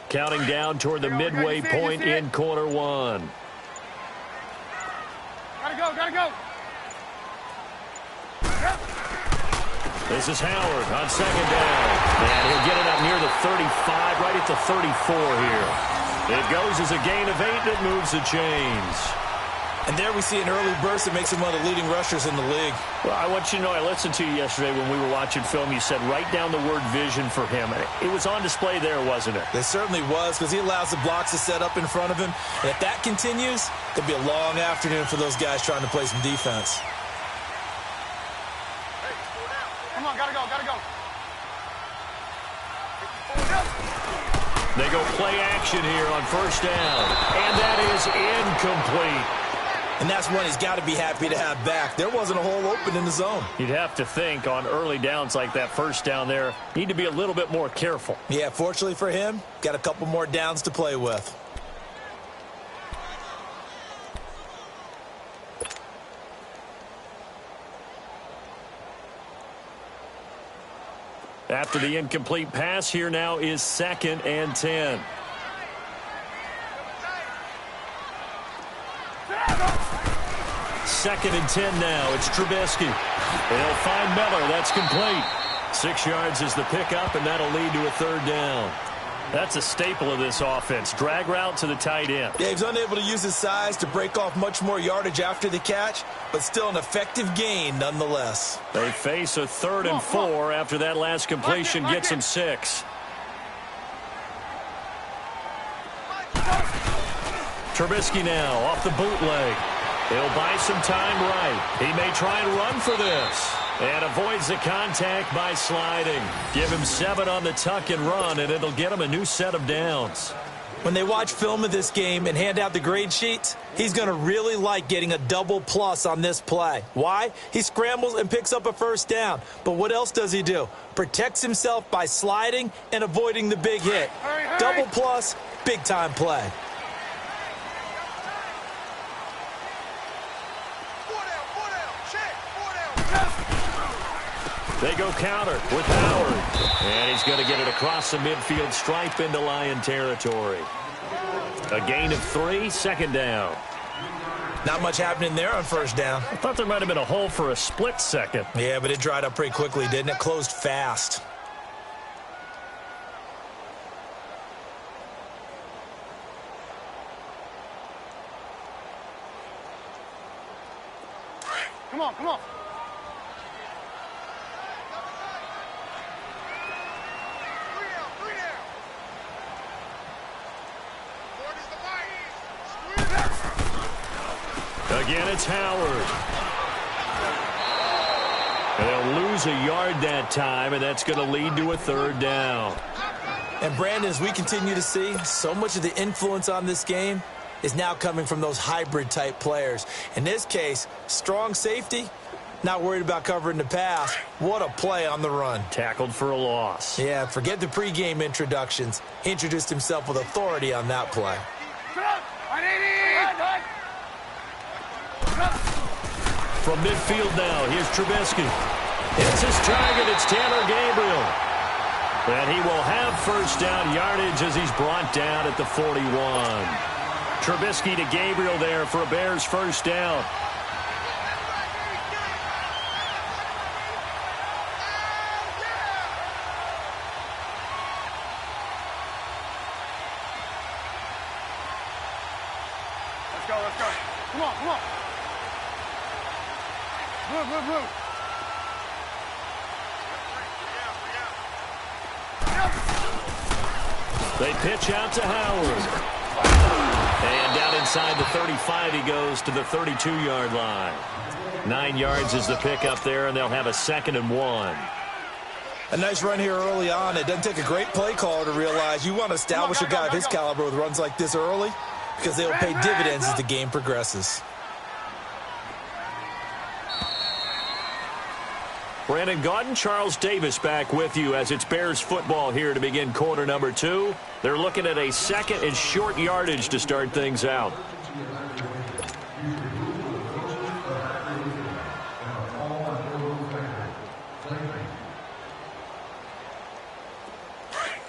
Counting down toward the midway point in quarter one. Gotta go. This is Howard on second down. And he'll get it up near the 35, right at the 34 here. It goes as a gain of 8 that moves the chains. And there we see an early burst that makes him one of the leading rushers in the league. Well, I want you to know, I listened to you yesterday when we were watching film. You said write down the word vision for him. It was on display there, wasn't it? It certainly was, because he allows the blocks to set up in front of him. And if that continues, it'll be a long afternoon for those guys trying to play some defense. Come on, gotta go. They go play action here on first down. And that is incomplete. And that's one he's got to be happy to have back. There wasn't a hole open in the zone. You'd have to think on early downs like that first down there, need to be a little bit more careful. Yeah, fortunately for him, got a couple more downs to play with. After the incomplete pass, here now is 2nd and 10. Second and 10 now. It's Trubisky. They'll find Miller. That's complete. 6 yards is the pickup, and that'll lead to a 3rd down. That's a staple of this offense. Drag route to the tight end. Yeah, he's unable to use his size to break off much more yardage after the catch, but still an effective gain nonetheless. They face a 3rd and 4 after that last completion gets them 6. Trubisky now off the bootleg. He'll buy some time right. He may try and run for this. And avoids the contact by sliding. Give him 7 on the tuck and run, and it'll get him a new set of downs. When they watch film of this game and hand out the grade sheets, he's going to really like getting a double plus on this play. Why? He scrambles and picks up a 1st down. But what else does he do? Protects himself by sliding and avoiding the big hit. Double plus, big-time play. They go counter with Howard. And he's going to get it across the midfield stripe into Lion territory. A gain of 3, 2nd down. Not much happening there on 1st down. I thought there might have been a hole for a split second. Yeah, but it dried up pretty quickly, didn't it? Closed fast. Come on. Again, it's Howard. And they'll lose a yard that time, and that's going to lead to a 3rd down. And, Brandon, as we continue to see, so much of the influence on this game is now coming from those hybrid-type players. In this case, strong safety, not worried about covering the pass. What a play on the run. Tackled for a loss. Yeah, forget the pregame introductions. He introduced himself with authority on that play. From midfield now, here's Trubisky. It's his target. It's Taylor Gabriel. And he will have 1st down yardage as he's brought down at the 41. Trubisky to Gabriel there for a Bears 1st down. Let's go. Come on. Move. They pitch out to Howard. And down inside the 35 he goes to the 32-yard line. 9 yards is the pickup there, and they'll have a 2nd and 1. A nice run here early on. It doesn't take a great play caller to realize you want to establish a guy of his caliber with runs like this early, because they will pay dividends as the game progresses. Brandon Gaudin, Charles Davis back with you as it's Bears football here to begin quarter number 2. They're looking at a 2nd and short yardage to start things out.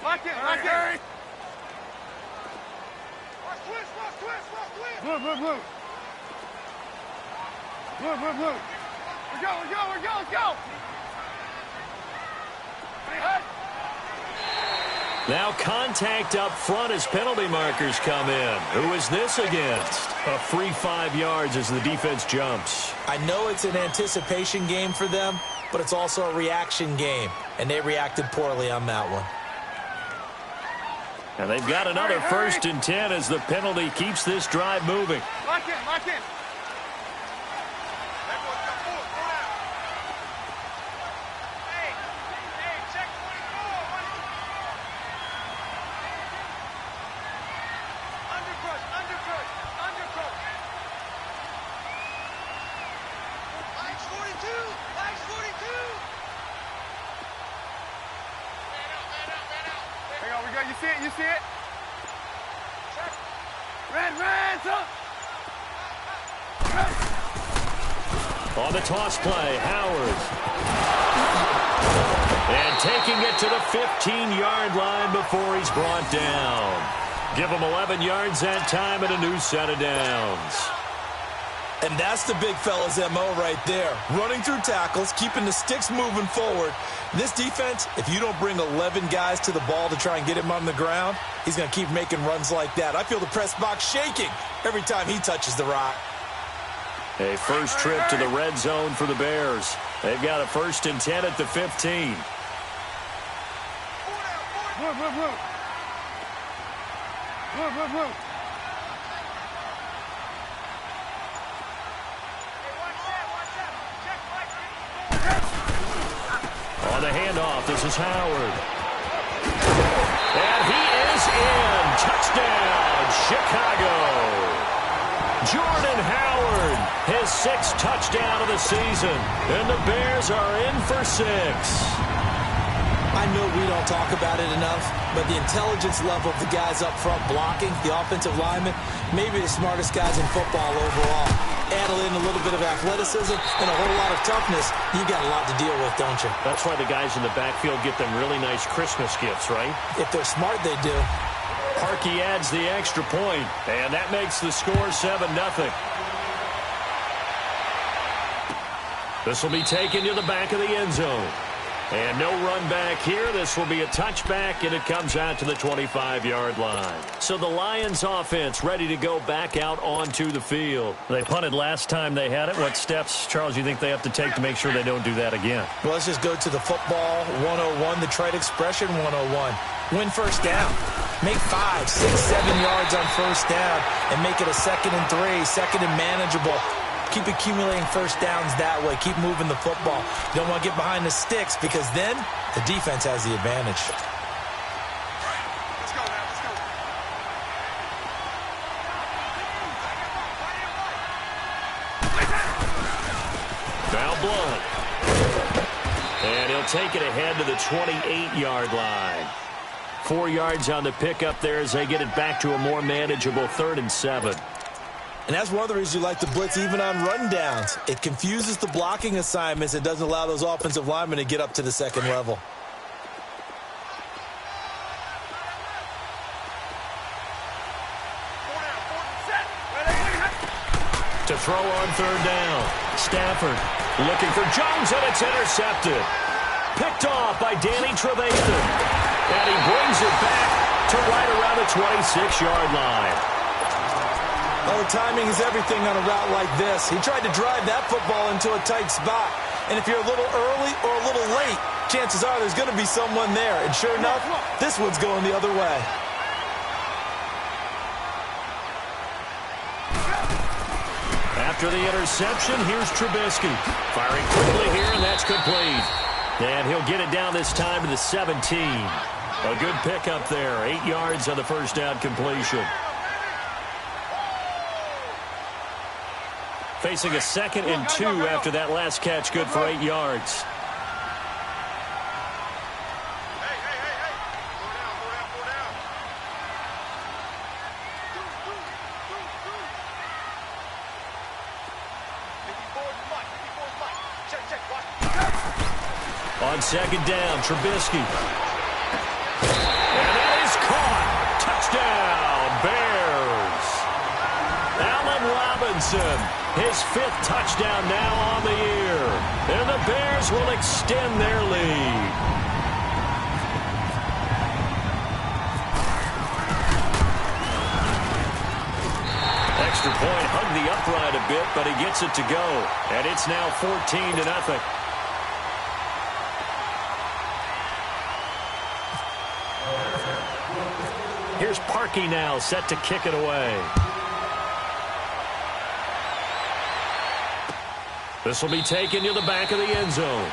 Lock it. Move, move, move. Move, move, move. Let's go, let's go, let's go, let's go. Hey. Now contact up front as penalty markers come in. Who is this against? A free 5 yards as the defense jumps. I know it's an anticipation game for them, but it's also a reaction game, and they reacted poorly on that one. And they've got another 1st and 10 as the penalty keeps this drive moving. Lock in, lock in. You see it? You see it? Red, up! On the toss play, Howard. And taking it to the 15-yard line before he's brought down. Give him 11 yards that time and a new set of downs. And that's the big fella's MO right there. Running through tackles, keeping the sticks moving forward. This defense, if you don't bring 11 guys to the ball to try and get him on the ground, he's going to keep making runs like that. I feel the press box shaking every time he touches the rock. A first trip to the red zone for the Bears. They've got a 1st and 10 at the 15. Move, move, move. Move, move, move. On the handoff, this is Howard. And he is in. Touchdown, Chicago. Jordan Howard, his 6th touchdown of the season. And the Bears are in for 6. I know we don't talk about it enough, but the intelligence level of the guys up front blocking, the offensive linemen, maybe the smartest guys in football overall. Add in a little bit of athleticism and a whole lot of toughness, you got a lot to deal with, don't you? That's why the guys in the backfield get them really nice Christmas gifts, right? If they're smart, they do. Parkey adds the extra point, and that makes the score 7-0. This will be taken to the back of the end zone. And no run back here. This will be a touchback, and it comes out to the 25-yard line. So the Lions offense ready to go back out onto the field. They punted last time they had it. What steps, Charles, you think they have to take to make sure they don't do that again? Well, let's just go to the football 101, the trade expression 101. Win first down. Make 5, 6, 7 yards on first down and make it a 2nd and 3, 2nd and manageable. Keep accumulating first downs that way. Keep moving the football. You don't want to get behind the sticks because then the defense has the advantage. Let's go now, let's go. Now Blunt. And he'll take it ahead to the 28-yard line. 4 yards on the pickup there as they get it back to a more manageable 3rd and 7. And that's one of the reasons you like to blitz even on rundowns. It confuses the blocking assignments and doesn't allow those offensive linemen to get up to the 2nd level. To throw on 3rd down. Stafford looking for Jones, and it's intercepted. Picked off by Danny Trevathan. And he brings it back to right around the 26-yard line. Well, the timing is everything on a route like this. He tried to drive that football into a tight spot. And if you're a little early or a little late, chances are there's going to be someone there. And sure enough, this one's going the other way. After the interception, here's Trubisky. Firing quickly here, and that's complete. And he'll get it down this time to the 17. A good pickup there. 8 yards on the first down completion. Facing a 2nd and 2 after that last catch, good for 8 yards. On 2nd down, Trubisky. And that is caught. Touchdown, Bears. Now His 5th touchdown now on the year. And the Bears will extend their lead. Extra point, hugged the upright a bit, but he gets it to go. And it's now 14-0. Here's Parkey now, set to kick it away. This will be taken to the back of the end zone.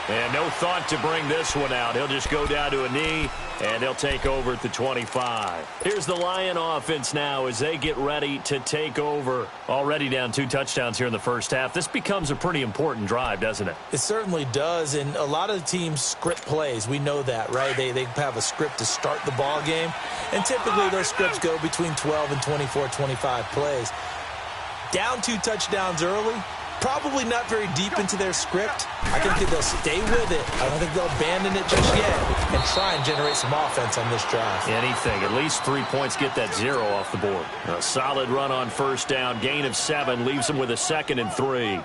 And no thought to bring this one out. He'll just go down to a knee, and he'll take over at the 25. Here's the Lion offense now as they get ready to take over. Already down 2 touchdowns here in the first half. This becomes a pretty important drive, doesn't it? It certainly does, and a lot of the teams script plays. We know that, right? They have a script to start the ball game, and typically those scripts go between 12 and 24, 25 plays. Down 2 touchdowns early, probably not very deep into their script. I think that they'll stay with it. I don't think they'll abandon it just yet and try and generate some offense on this drive. Anything. At least 3 points, get that 0 off the board. A solid run on first down. Gain of 7 leaves them with a 2nd and 3.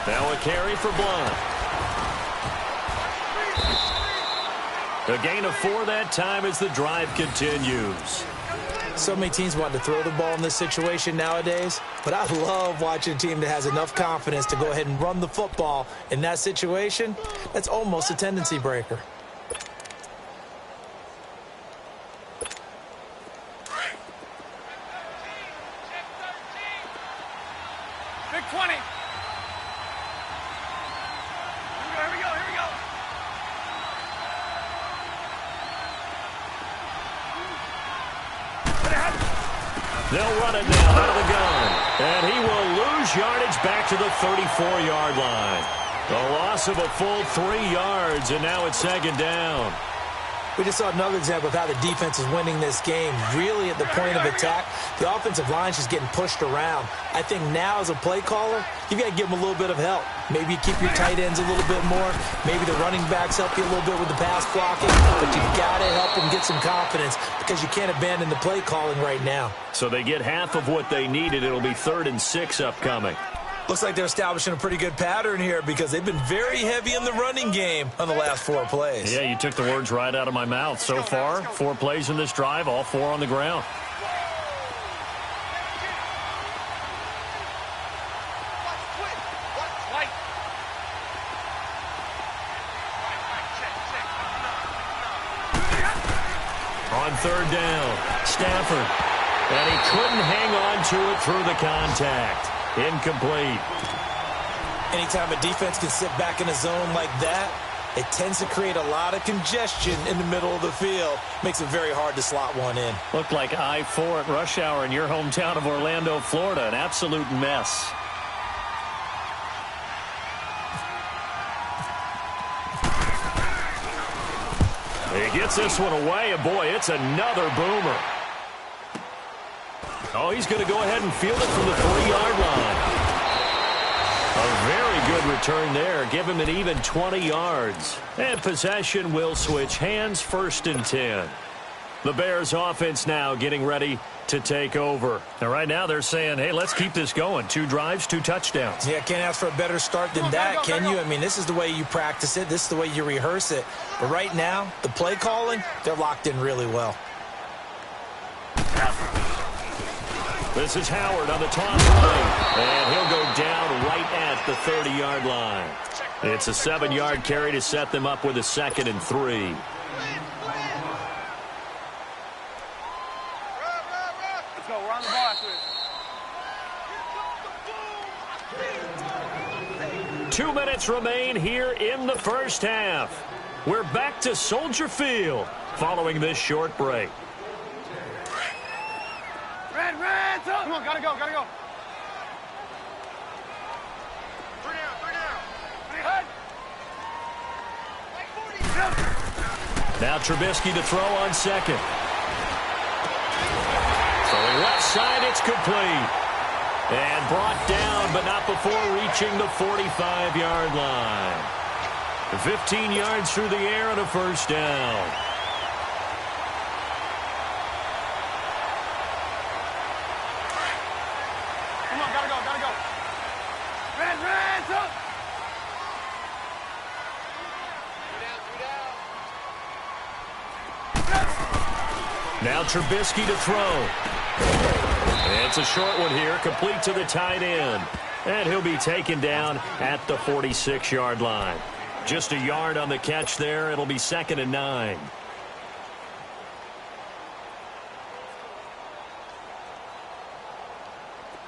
Now a carry for Blunt. A gain of 4 that time as the drive continues. So many teams want to throw the ball in this situation nowadays, but I love watching a team that has enough confidence to go ahead and run the football in that situation. That's almost a tendency breaker. Big 20. Here we go. They'll run it now out of the gun. And he will lose yardage back to the 34-yard line. A loss of a full 3 yards, and now it's 2nd down. We just saw another example of how the defense is winning this game. Really at the point of attack, the offensive line is just getting pushed around. I think now as a play caller, you've got to give them a little bit of help. Maybe you keep your tight ends a little bit more. Maybe the running backs help you a little bit with the pass blocking. But you've got to help them get some confidence because you can't abandon the play calling right now. So they get half of what they needed. It'll be 3rd and 6 upcoming. Looks like they're establishing a pretty good pattern here because they've been very heavy in the running game on the last 4 plays. Yeah, you took the words right out of my mouth. So far, 4 plays in this drive, all 4 on the ground. On 3rd down, Stafford. And he couldn't hang on to it through the contact. Incomplete. Anytime a defense can sit back in a zone like that, it tends to create a lot of congestion in the middle of the field. Makes it very hard to slot one in. Looked like I-4 at rush hour in your hometown of Orlando, Florida. An absolute mess. He gets this one away, and boy, it's another boomer. Oh, he's going to go ahead and field it from the 3-yard line. A very good return there. Give him an even 20 yards. And possession will switch hands, 1st and 10. The Bears offense now getting ready to take over. Now, right now they're saying, hey, let's keep this going. 2 drives, 2 touchdowns. Yeah, can't ask for a better start than that, can you? I mean, this is the way you practice it. This is the way you rehearse it. But right now, the play calling, they're locked in really well. This is Howard on the toss play, and he'll go down right at the 30-yard line. It's a 7-yard carry to set them up with a 2nd and 3. Let's go. We're on the ball after this. 2 minutes remain here in the first half. We're back to Soldier Field following this short break. Red, up. Come on, gotta go. 3 down. Now Trubisky to throw on 2nd. Throwing left side. It's complete. And brought down, but not before reaching the 45-yard line. 15 yards through the air and a first down. Come on, gotta go. Red, up! Now Trubisky to throw. And it's a short one here, complete to the tight end. And he'll be taken down at the 46-yard line. Just a yard on the catch there. It'll be 2nd and 9.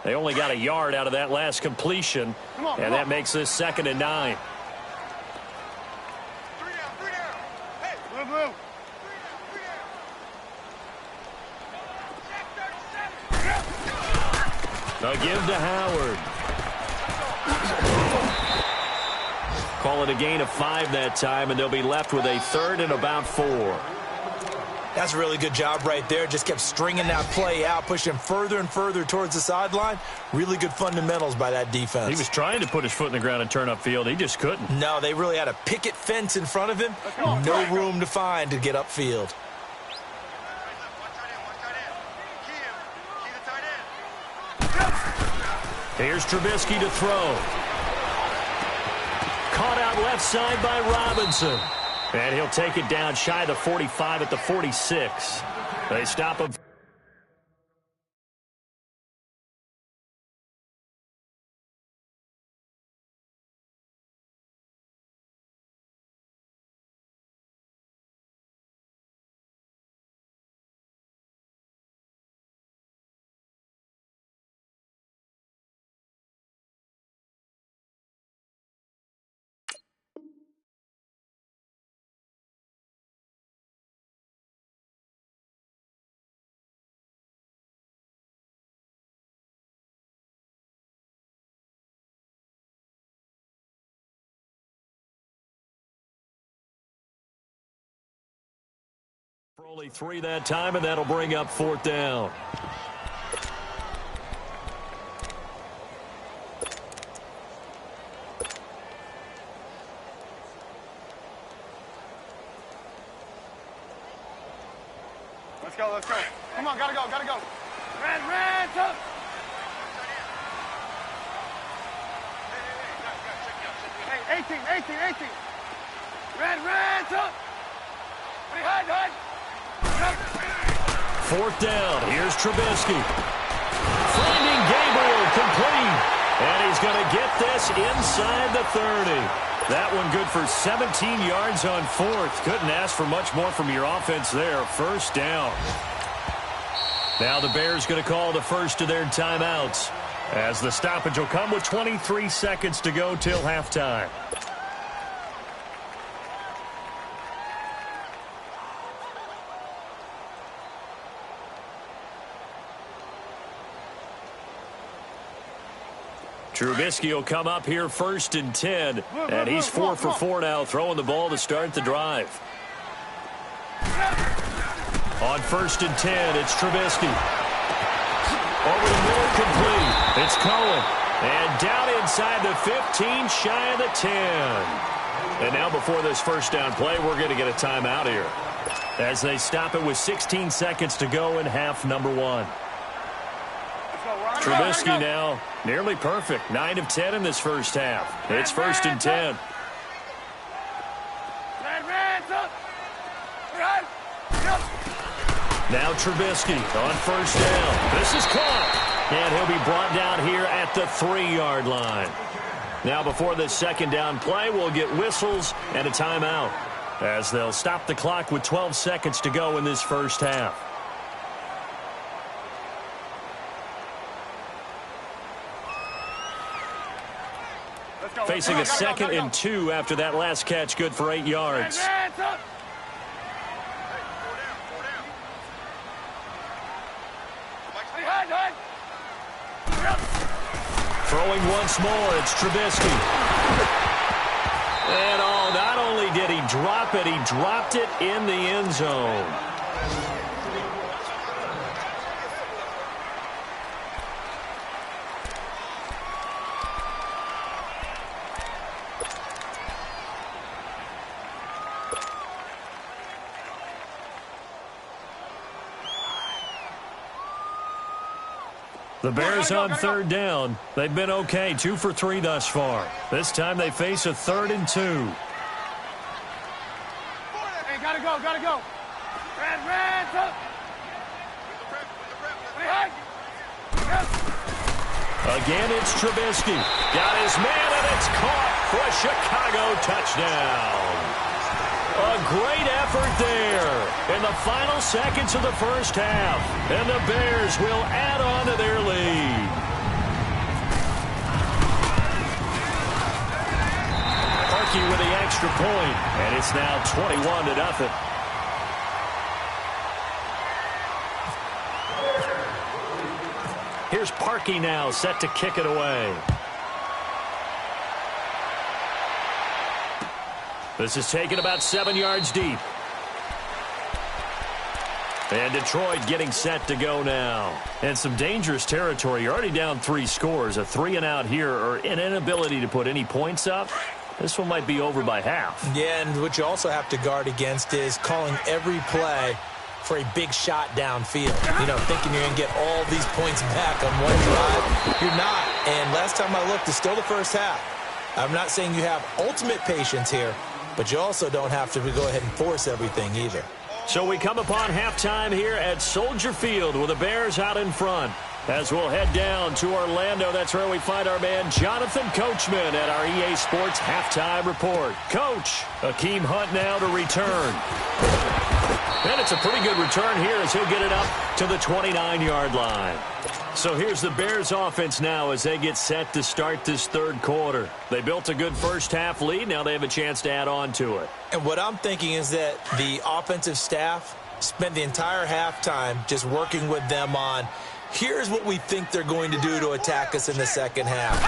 They only got a yard out of that last completion, and that makes this 2nd and 9. Three down. Hey, blue. A give to Howard. Call it a gain of 5 that time, and they'll be left with a 3rd and about 4. That's a really good job right there. Just kept stringing that play out, pushing further and further towards the sideline. Really good fundamentals by that defense. He was trying to put his foot in the ground and turn upfield. He just couldn't. No, they really had a picket fence in front of him. No room to find to get upfield. Here's Trubisky to throw. Caught out left side by Robinson. And he'll take it down shy of the 45 at the 46. They stop him. For only 3 that time, and that'll bring up 4th down. Let's go. Come on, gotta go. Red, up! Hey, 18. Red, up! Hide! 4th down. Here's Trubisky. Finding Gabriel complete. And he's going to get this inside the 30. That one good for 17 yards on 4th. Couldn't ask for much more from your offense there. First down. Now the Bears going to call the first of their timeouts, as the stoppage will come with 23 seconds to go till halftime. Trubisky will come up here 1st and 10, and he's 4 for 4 now, throwing the ball to start the drive. On 1st and 10, it's Trubisky. Over the middle, complete. It's Cohen. And down inside the 15, shy of the 10. And now before this first down play, we're going to get a timeout here, as they stop it with 16 seconds to go in half number 1. Trubisky now nearly perfect. 9 of 10 in this first half. It's 1st and 10. Now Trubisky on 1st down. This is caught. And he'll be brought down here at the 3-yard line. Now before this second down play, we'll get whistles and a timeout, as they'll stop the clock with 12 seconds to go in this first half. Facing a 2nd and 2 after that last catch, good for 8 yards. Throwing once more, it's Trubisky. And not only did he drop it, he dropped it in the end zone. The Bears on third down. They've been okay, 2 for 3 thus far. This time they face a 3rd and 2. Hey, gotta go, gotta go. Red, up. Again, it's Trubisky. Got his man, and it's caught for a Chicago touchdown. A great effort there in the final seconds of the first half. And the Bears will add on to their lead. Parkey with the extra point, and it's now 21-0. Here's Parkey now, set to kick it away. This is taken about 7 yards deep. And Detroit getting set to go now. And some dangerous territory. You're already down 3 scores. A 3-and-out here, or an inability to put any points up. This one might be over by half. Yeah, and what you also have to guard against is calling every play for a big shot downfield. You know, thinking you're going to get all these points back on one drive. You're not. And last time I looked, it's still the first half. I'm not saying you have ultimate patience here, but you also don't have to go ahead and force everything either. So we come upon halftime here at Soldier Field with the Bears out in front. As we'll head down to Orlando, that's where we find our man Jonathan Coachman at our EA Sports Halftime Report. Coach, Akeem Hunt now to return. And it's a pretty good return here as he'll get it up to the 29-yard line. So here's the Bears offense now as they get set to start this third quarter. They built a good first half lead. Now they have a chance to add on to it. And what I'm thinking is that the offensive staff spent the entire halftime just working with them on, here's what we think they're going to do to attack us in the second half.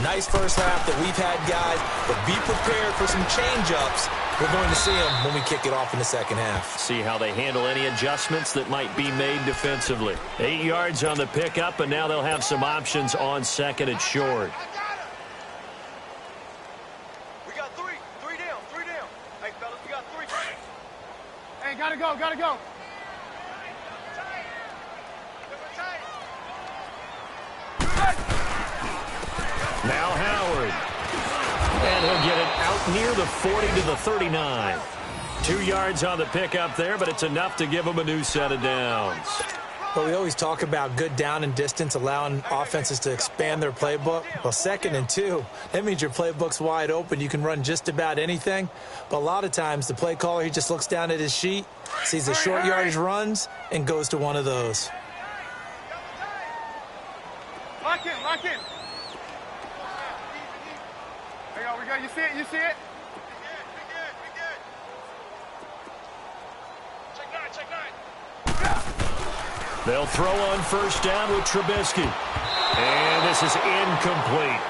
Nice first half that we've had, guys, but be prepared for some change-ups. We're going to see them when we kick it off in the second half. See how they handle any adjustments that might be made defensively. 8 yards on the pickup, and now they'll have some options on second and short. We got three down. Hey, fellas, we got 3. Hey, gotta go. Now Howard. And he'll get it out near the 40 to the 39. 2 yards on the pickup there, but it's enough to give him a new set of downs. Well, we always talk about good down and distance, allowing offenses to expand their playbook. Well, 2nd and 2, that means your playbook's wide open. You can run just about anything. But a lot of times, the play caller, he just looks down at his sheet, sees the short yardage runs, and goes to one of those. Lock in. There you go, we go. You see it? Check nine. They'll throw on first down with Trubisky. And this is incomplete.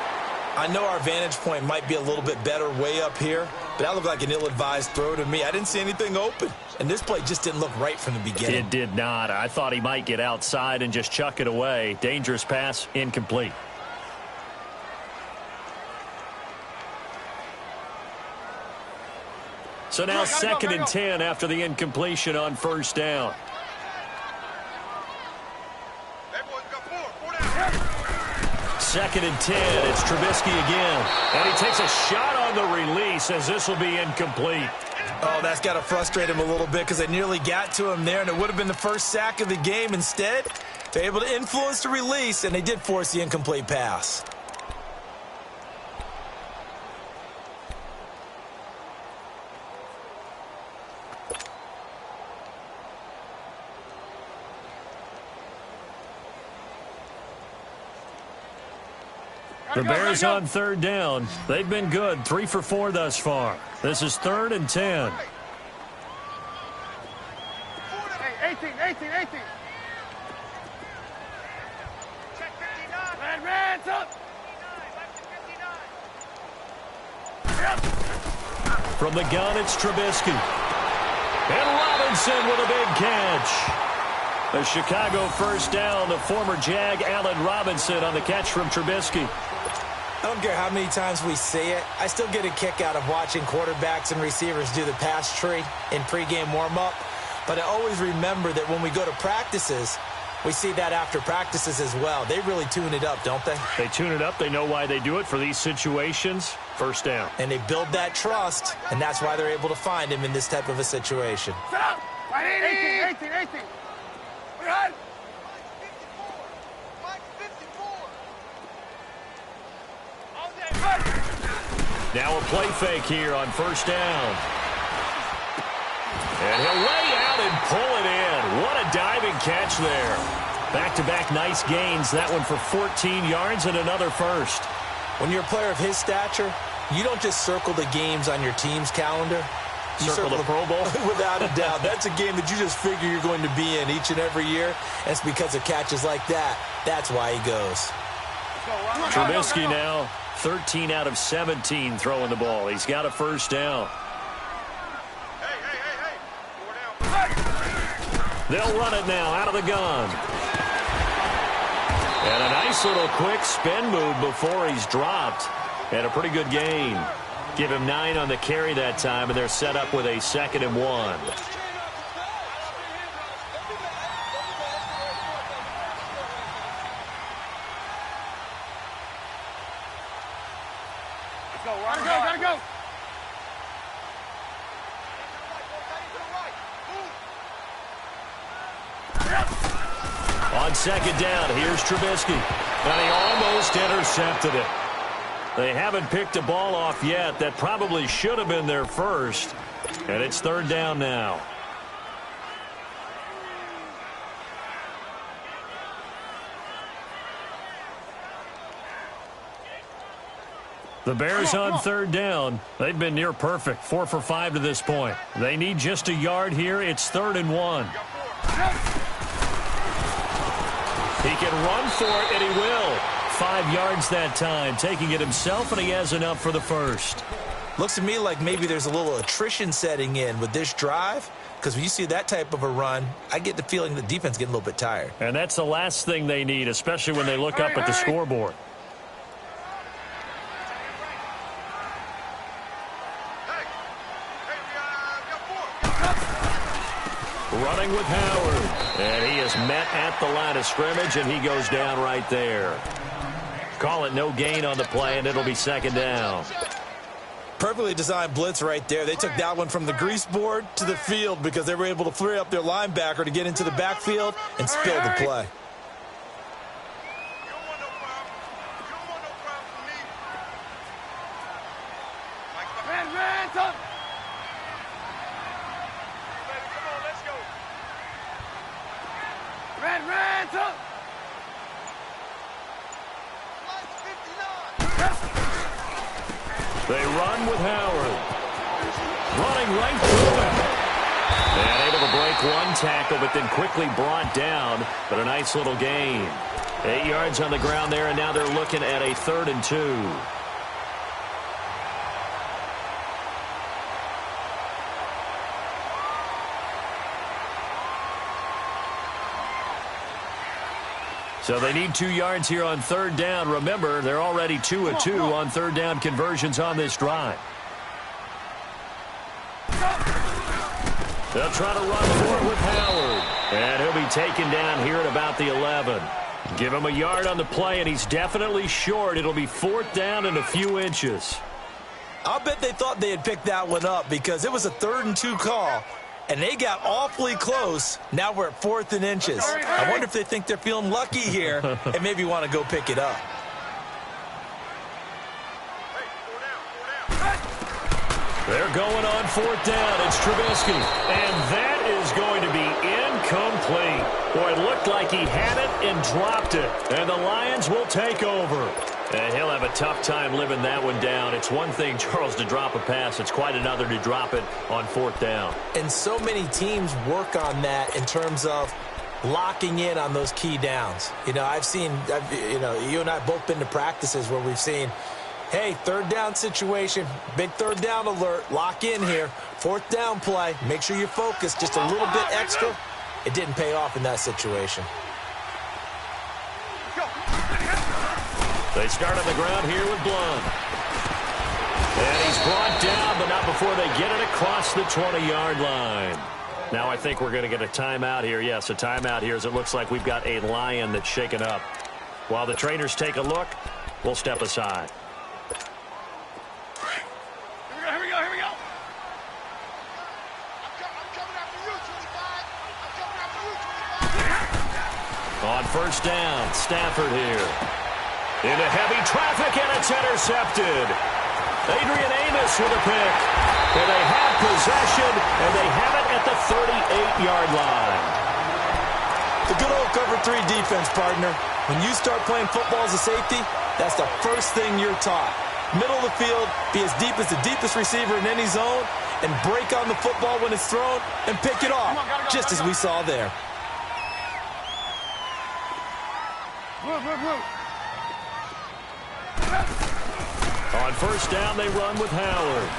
I know our vantage point might be a little bit better way up here, but that looked like an ill-advised throw to me. I didn't see anything open, and this play just didn't look right from the beginning. It did not. I thought he might get outside and just chuck it away. Dangerous pass, incomplete. So now second and 10 after the incompletion on first down. Second and 10, it's Trubisky again. And he takes a shot on the release as this will be incomplete. Oh, that's got to frustrate him a little bit because they nearly got to him there, and it would have been the first sack of the game. Instead, they're able to influence the release, and they did force the incomplete pass. The Bears on third down. They've been good, 3 for 4 thus far. This is 3rd and 10. Hey, 18. Check 59. Red, up. From the gun, it's Trubisky. And Robinson with a big catch. The Chicago first down, the former Jag Allen Robinson on the catch from Trubisky. I don't care how many times we say it, I still get a kick out of watching quarterbacks and receivers do the pass tree in pregame warm-up. But I always remember that when we go to practices, We see that after practices as well. They really tune it up, don't they? They tune it up. They know why they do it for these situations. First down. And they build that trust, and that's why they're able to find him in this type of a situation. Set up. 18. We're hot. Now a play fake here on first down. And he'll lay out and pull it in. What a diving catch there. Back-to-back nice gains. That one for 14 yards and another first. When you're a player of his stature, you don't just circle the games on your team's calendar. You Circle the Pro Bowl? Without a doubt. That's a game that you just figure you're going to be in each and every year. And it's because of catches like that. That's why he goes. Trubisky now 13 out of 17 throwing the ball. He's got a first down. They'll run it now out of the gun. And a nice little quick spin move before he's dropped. And a pretty good gain. Give him 9 on the carry that time, and they're set up with a 2nd and 1. Gotta go. On 2nd down, here's Trubisky. And he almost intercepted it. They haven't picked a ball off yet. That probably should have been their first. And it's 3rd down now. The Bears on 3rd down. They've been near perfect. 4 for 5 to this point. They need just a yard here. It's 3rd and 1. He can run for it, and he will. 5 yards that time, taking it himself, and he has enough for the first. Looks to me like maybe there's a little attrition setting in with this drive, because when you see that type of a run, I get the feeling the defense getting a little bit tired. And that's the last thing they need, especially when they look up at the scoreboard. Running with Howard. And he is met at the line of scrimmage, and he goes down right there. Call it no gain on the play, and it'll be 2nd down. Perfectly designed blitz right there. They took that one from the grease board to the field because they were able to free up their linebacker to get into the backfield and spill the play. They run with Howard. Running right through him. And able to break one tackle, but then quickly brought down. But a nice little gain. 8 yards on the ground there, and now they're looking at a 3rd and 2. So they need 2 yards here on 3rd down. Remember, they're already 2 of 2 on 3rd down conversions on this drive. They'll try to run for it with Howard. And he'll be taken down here at about the 11. Give him a yard on the play, and he's definitely short. It'll be 4th down and a few inches. I'll bet they thought they had picked that one up because it was a 3rd and 2 call. And they got awfully close. Now we're at 4th and inches. I wonder if they think they're feeling lucky here and maybe want to go pick it up. They're going on 4th down. It's Trubisky. And that is going to be incomplete. Boy, it looked like he had it and dropped it. And the Lions will take over. And he'll have a tough time living that one down. It's one thing, Charles, to drop a pass. It's quite another to drop it on 4th down. And so many teams work on that in terms of locking in on those key downs. You know, you and I both been to practices where we've seen, hey, 3rd down situation, big 3rd down alert, lock in here, 4th down play, make sure you're focused just a little bit extra. It didn't pay off in that situation. They start on the ground here with Blunt. And he's brought down, but not before they get it across the 20-yard line. Now I think we're going to get a timeout here. Yes, a timeout here as it looks like we've got a Lion that's shaken up. While the trainers take a look, we'll step aside. Here we go. I'm coming after you, 25. On first down, Stafford here. Into heavy traffic, and it's intercepted. Adrian Amos with a pick. And they have possession, and they have it at the 38-yard line. The good old cover 3 defense, partner. When you start playing football as a safety, that's the first thing you're taught. Middle of the field, be as deep as the deepest receiver in any zone, and break on the football when it's thrown and pick it off, just as we saw there. Move. On first down, they run with Howard.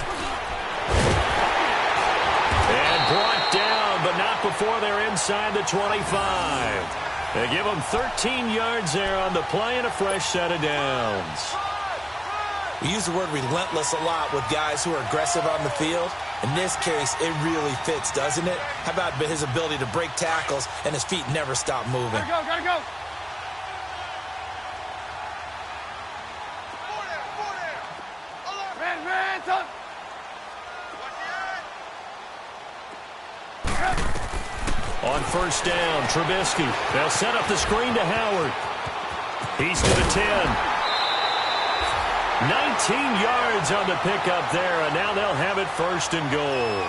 And brought down, but not before they're inside the 25. They give them 13 yards there on the play and a fresh set of downs. We use the word relentless a lot with guys who are aggressive on the field. In this case, it really fits, doesn't it? How about his ability to break tackles and his feet never stop moving? Gotta go. Man, son. On first down, Trubisky. They'll set up the screen to Howard. He's to the 10. 19 yards on the pickup there, and now they'll have it first and goal.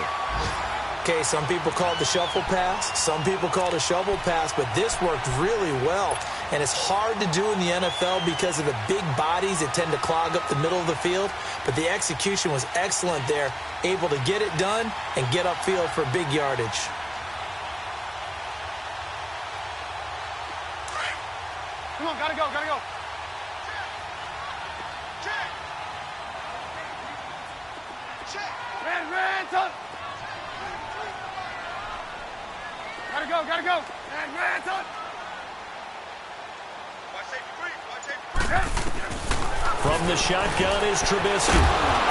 Okay, some people call it the shuffle pass. Some people call it a shovel pass, but this worked really well. And it's hard to do in the NFL because of the big bodies that tend to clog up the middle of the field. But the execution was excellent there, able to get it done and get upfield for big yardage. Come on, gotta go. Check. Man, son. Gotta go. Man, son. From the shotgun is Trubisky.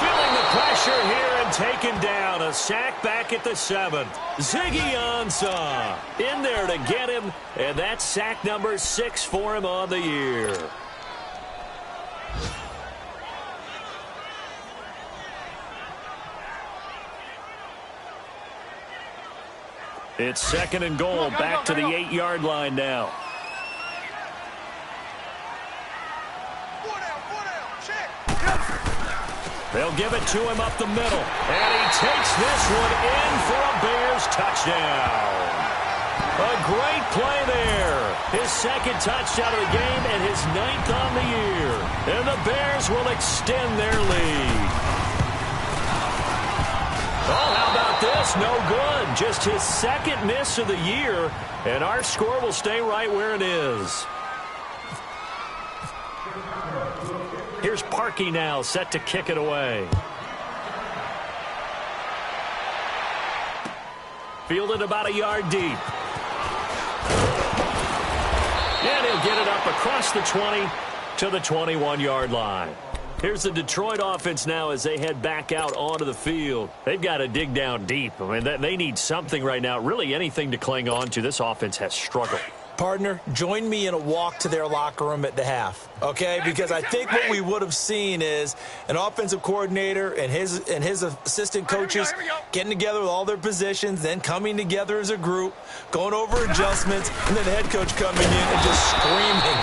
Feeling the pressure here and taken down. A sack back at the 7. Ziggy Ansah in there to get him, and that's sack number 6 for him on the year. It's second and goal, back to the 8-yard line now. They'll give it to him up the middle. And he takes this one in for a Bears touchdown. A great play there. His second touchdown of the game and his 9th on the year. And the Bears will extend their lead. Oh, how about this? No good. Just his second miss of the year. And our score will stay right where it is. Here's Parkey now, set to kick it away. Fielded about a yard deep. And he'll get it up across the 20 to the 21-yard line. Here's the Detroit offense now as they head back out onto the field. They've got to dig down deep. I mean, they need something right now, really anything to cling on to. This offense has struggled. Partner, join me in a walk to their locker room at the half, okay? Because I think what we would have seen is an offensive coordinator and his assistant coaches getting together with all their positions, then coming together as a group, going over adjustments, and then the head coach coming in and just screaming,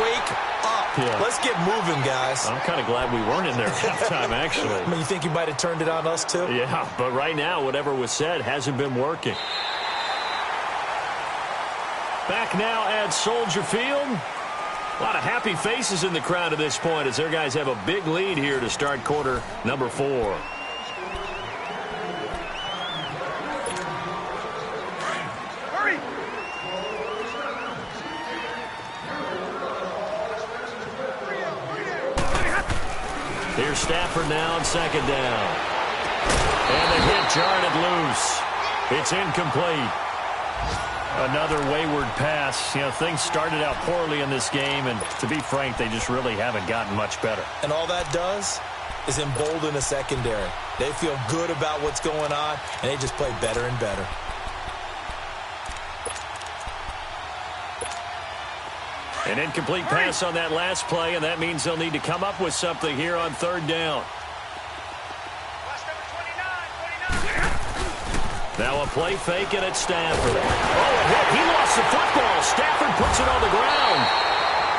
wake up. Yeah. Let's get moving, guys. I'm kind of glad we weren't in there at halftime, actually. I mean, you think you might have turned it on us, too? Yeah, but right now, whatever was said hasn't been working. Back now at Soldier Field. A lot of happy faces in the crowd at this point as their guys have a big lead here to start quarter number 4. Hurry! Here's Stafford now on second down. And the hit jarred it loose. It's incomplete. Another wayward pass. You know, things started out poorly in this game, and to be frank, they just really haven't gotten much better. And all that does is embolden the secondary. They feel good about what's going on, and they just play better and better. An incomplete pass on that last play, and that means they'll need to come up with something here on third down. Now a play fake, and it's Stafford. Oh, a hit. He lost the football. Stafford puts it on the ground.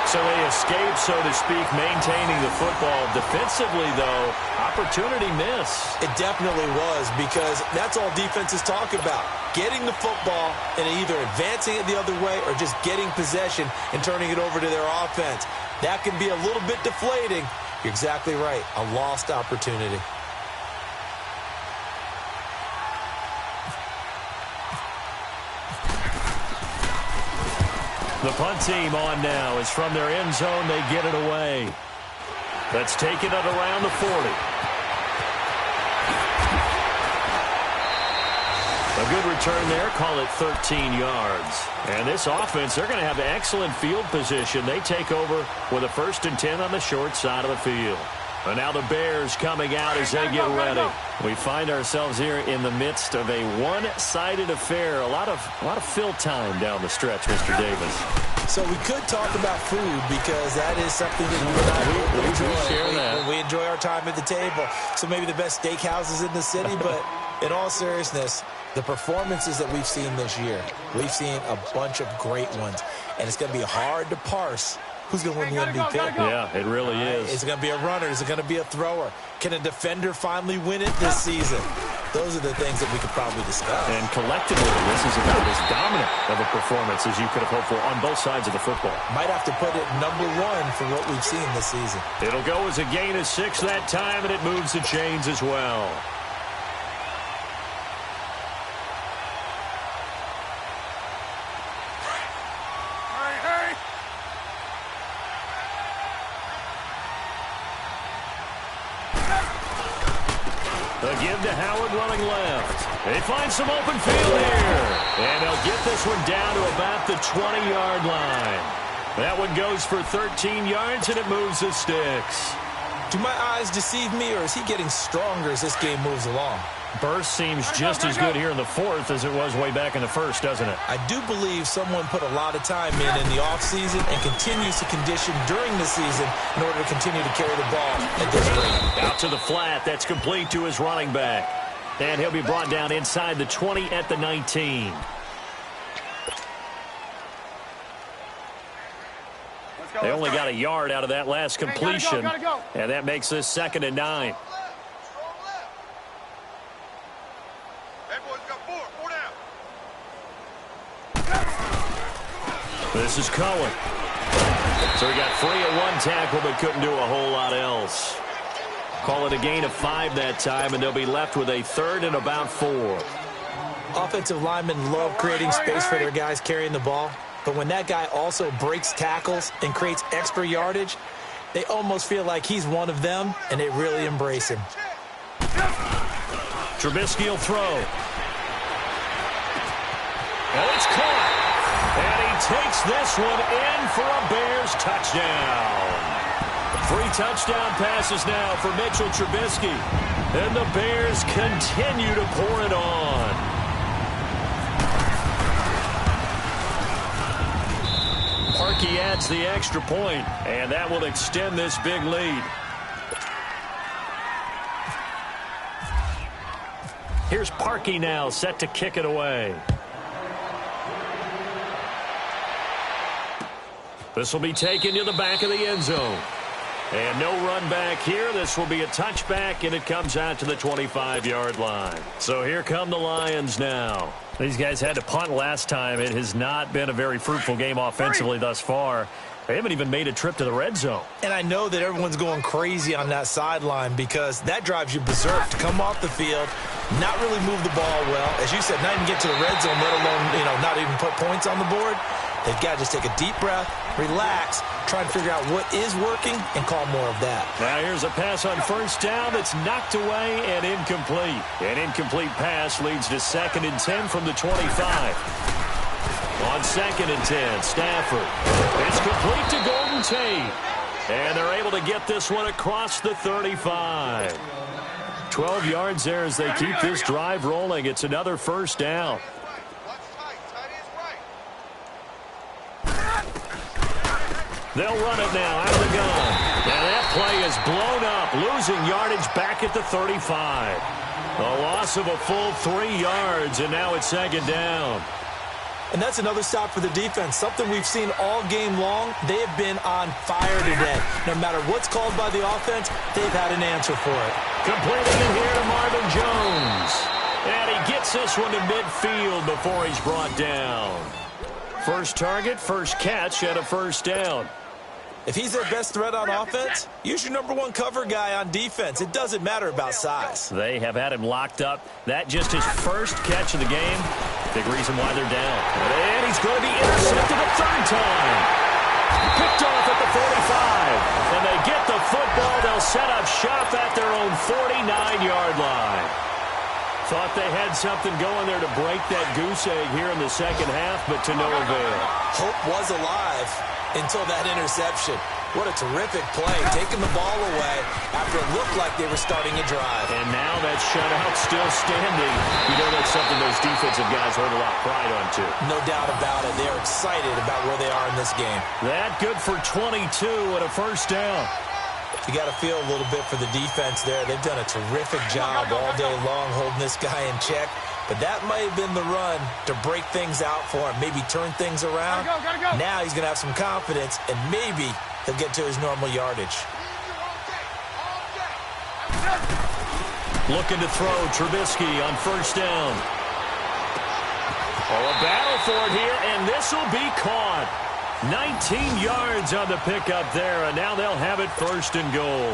So they escape, so to speak, maintaining the football. Defensively, though, opportunity miss. It definitely was, because that's all defenses talk about. Getting the football and either advancing it the other way or just getting possession and turning it over to their offense. That can be a little bit deflating. You're exactly right. A lost opportunity. The punt team on now is from their end zone. They get it away. That's taken it around the 40. A good return there. Call it 13 yards. And this offense, they're going to have excellent field position. They take over with a 1st and 10 on the short side of the field. And now the Bears coming out as they get ready. We find ourselves here in the midst of a one-sided affair. A lot of fill time down the stretch, Mr. Davis. So we could talk about food, because that is something that you and I enjoy. We enjoy our time at the table. So maybe the best steakhouses in the city, but in all seriousness, the performances that we've seen this year, we've seen a bunch of great ones. And it's going to be hard to parse who's going to win the MVP. Yeah, it really is. Is it going to be a runner? Is it going to be a thrower? Can a defender finally win it this season? Those are the things that we could probably discuss. And collectively, this is about as dominant of a performance as you could have hoped for on both sides of the football. Might have to put it number one for what we've seen this season. It'll go as a gain of 6 that time, and it moves the chains as well. The give to Howard running left. They find some open field here. And they'll get this one down to about the 20-yard line. That one goes for 13 yards, and it moves the sticks. Do my eyes deceive me, or is he getting stronger as this game moves along? Burst seems just as good here in the 4th as it was way back in the 1st, doesn't it? I do believe someone put a lot of time in the offseason and continues to condition during the season in order to continue to carry the ball at this rate. Out to the flat. That's complete to his running back. And he'll be brought down inside the 20 at the 19. They only got a yard out of that last completion. Gotta go. And that makes this 2nd and 9. This is Cohen. So he got free at one tackle, but couldn't do a whole lot else. Call it a gain of 5 that time, and they'll be left with a 3rd and about 4. Offensive linemen love creating space for their guys carrying the ball. But when that guy also breaks tackles and creates extra yardage, they almost feel like he's one of them, and they really embrace him. Trubisky will throw. And it's caught. And he takes this one in for a Bears touchdown. 3 touchdown passes now for Mitchell Trubisky. And the Bears continue to pour it on. Parkey adds the extra point, and that will extend this big lead. Here's Parkey now, set to kick it away. This will be taken to the back of the end zone. And no run back here. This will be a touchback, and it comes out to the 25-yard line. So here come the Lions now. These guys had to punt last time. It has not been a very fruitful game offensively thus far. They haven't even made a trip to the red zone. And I know that everyone's going crazy on that sideline, because that drives you berserk to come off the field, not really move the ball well. As you said, not even get to the red zone, let alone, not even put points on the board. They've got to just take a deep breath, relax, try and figure out what is working, and call more of that. Now here's a pass on 1st down that's knocked away and incomplete. An incomplete pass leads to 2nd and 10 from the 25. On 2nd and 10, Stafford. It's complete to Golden Tate. And they're able to get this one across the 35. 12 yards there as they keep this drive rolling. It's another 1st down. They'll run it now out of the gun. And that play is blown up, losing yardage back at the 35. A loss of a full 3 yards, and now it's second down. And that's another stop for the defense, something we've seen all game long. They have been on fire today. No matter what's called by the offense, they've had an answer for it. Completing it here to Marvin Jones. And he gets this one to midfield before he's brought down. First target, first catch, and a first down. If he's their best threat on offense, use your #1 cover guy on defense. It doesn't matter about size. They have had him locked up. That just his first catch of the game. Big reason why they're down. And he's going to be intercepted a third time. Picked off at the 45. And they get the football. They'll set up shop at their own 49-yard line. Thought they had something going there to break that goose egg here in the second half, but to no avail. Hope was alive until that interception. What a terrific play, taking the ball away after it looked like they were starting a drive. And now that shutout still standing. You know that's something those defensive guys hold a lot of pride on, too. No doubt about it. They're excited about where they are in this game. That good for 22 and a first down. You got to feel a little bit for the defense there. They've done a terrific job all day long holding this guy in check. But that might have been the run to break things out for him, maybe turn things around. Gotta go. Now he's going to have some confidence, and maybe he'll get to his normal yardage. Looking to throw Trubisky on first down. Oh, a battle for it here, and this will be caught. 19 yards on the pickup there, and now they'll have it first and goal.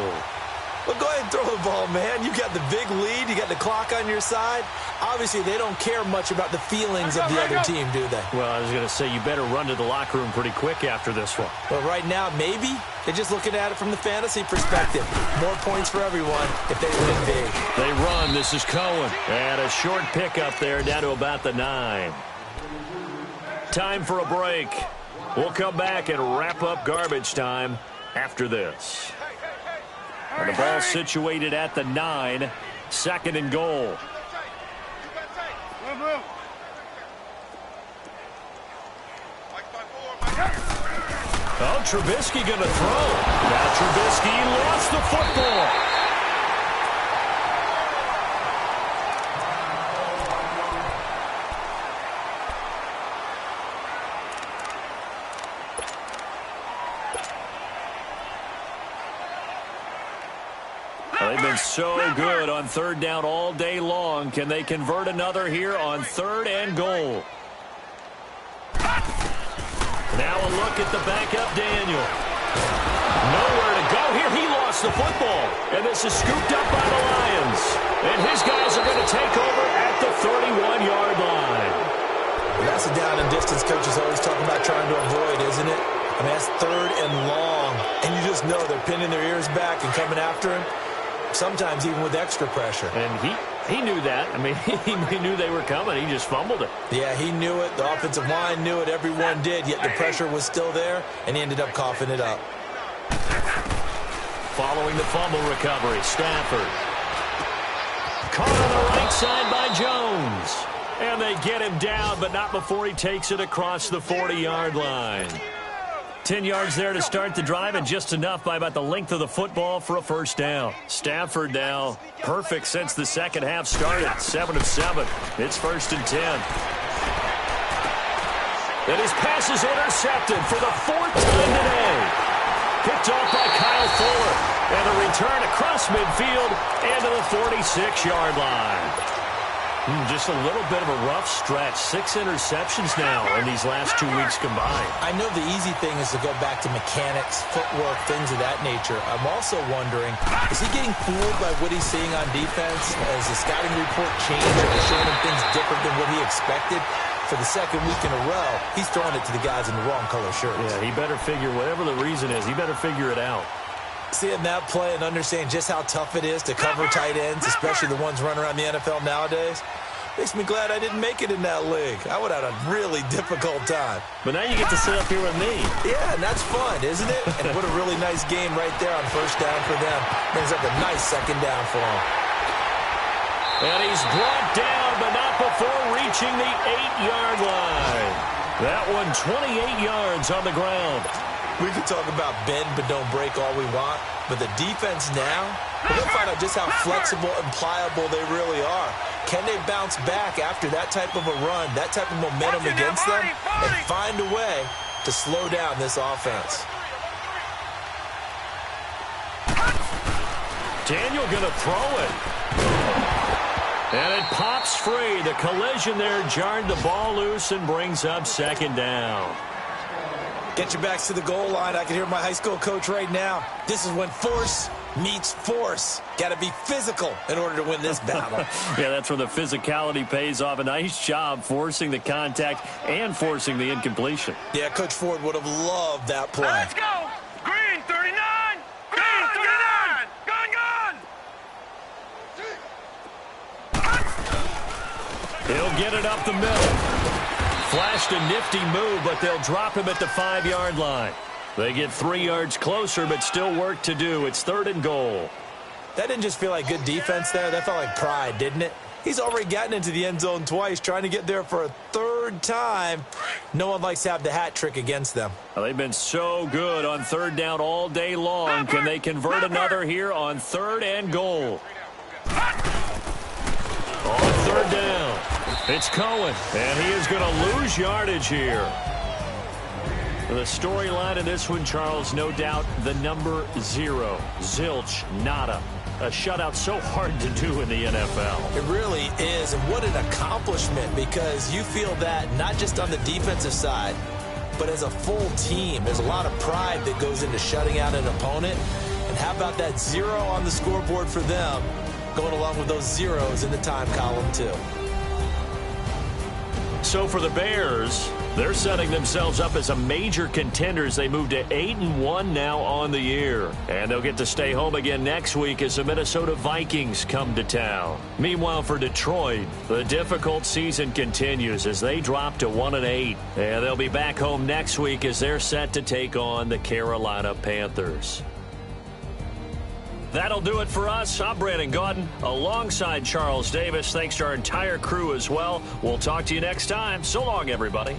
Well, go ahead and throw the ball, man. You got the big lead. You got the clock on your side. Obviously, they don't care much about the feelings of the other team, do they? Well, I was going to say, you better run to the locker room pretty quick after this one. Well, right now, maybe they're just looking at it from the fantasy perspective. More points for everyone if they win big. They run. This is Cohen. And a short pickup there down to about the 9. Time for a break. We'll come back and wrap up garbage time after this. And the ball situated at the 9. Second and goal. Oh, Trubisky going to throw. Now Trubisky lost the football. They've been so good on third down all day long. Can they convert another here on third and goal? Now a look at the backup, Daniel. Nowhere to go here. He lost the football. And this is scooped up by the Lions. And his guys are going to take over at the 31-yard line. Well, that's a down and distance coaches always talking about trying to avoid, isn't it? I mean, that's third and long. And you just know they're pinning their ears back and coming after him. Sometimes even with extra pressure. And he knew that. I mean, he knew they were coming. He just fumbled it. Yeah, he knew it. The offensive line knew it. Everyone did, yet the pressure was still there, and he ended up coughing it up. Following the fumble recovery, Stafford. Caught on the right side by Jones. And they get him down, but not before he takes it across the 40-yard line. 10 yards there to start the drive, and just enough by about the length of the football for a first down. Stafford now perfect since the second half started. 7 of 7. It's first and 10. And his pass is intercepted for the 4th time today. Picked off by Kyle Fuller. And a return across midfield and to the 46-yard line. Just a little bit of a rough stretch. 6 interceptions now in these last 2 weeks combined. I know the easy thing is to go back to mechanics, footwork, things of that nature. I'm also wondering, is he getting fooled by what he's seeing on defense? Has the scouting report changed or showing him things different than what he expected? For the second week in a row, he's throwing it to the guys in the wrong color shirts. Yeah, he better figure, whatever the reason is, he better figure it out. Seeing that play and understanding just how tough it is to cover tight ends, especially the ones running around the NFL nowadays, makes me glad I didn't make it in that league. I would have had a really difficult time. But now you get to sit up here with me. Yeah, and that's fun, isn't it? And what a really nice game right there on first down for them. Brings up a nice second down for them. And he's brought down, but not before reaching the 8-yard line. That one 28 yards on the ground. We can talk about bend but don't break all we want, but the defense now, we're going to find out just how flexible and pliable they really are. Can they bounce back after that type of a run, that type of momentum against them, and find a way to slow down this offense? Daniel going to throw it. And it pops free. The collision there jarred the ball loose and brings up second down. Get your backs to the goal line. I can hear my high school coach right now. This is when force meets force. Got to be physical in order to win this battle. Yeah, that's where the physicality pays off. A nice job forcing the contact and forcing the incompletion. Yeah, Coach Ford would have loved that play. Let's go. Green 39. Green 39. Gun. He'll get it up the middle. Flashed a nifty move, but they'll drop him at the 5-yard line. They get 3 yards closer, but still work to do. It's 3rd and goal. That didn't just feel like good defense there. That felt like pride, didn't it? He's already gotten into the end zone twice, trying to get there for a 3rd time. No one likes to have the hat trick against them. Well, they've been so good on 3rd down all day long. Can they convert another here on 3rd and goal? On 3rd down, it's Cohen, and he is going to lose yardage here. The storyline in this one, Charles, no doubt the number 0, zilch, nada. A shutout so hard to do in the NFL. It really is, and what an accomplishment, because you feel that not just on the defensive side, but as a full team. There's a lot of pride that goes into shutting out an opponent. And how about that 0 on the scoreboard for them, going along with those zeros in the time column too. So for the Bears, they're setting themselves up as a major contender as they move to 8-1 now on the year. And they'll get to stay home again next week as the Minnesota Vikings come to town. Meanwhile, for Detroit, the difficult season continues as they drop to 1-8. And they'll be back home next week as they're set to take on the Carolina Panthers. That'll do it for us. I'm Brandon Gaudin alongside Charles Davis. Thanks to our entire crew as well. We'll talk to you next time. So long, everybody.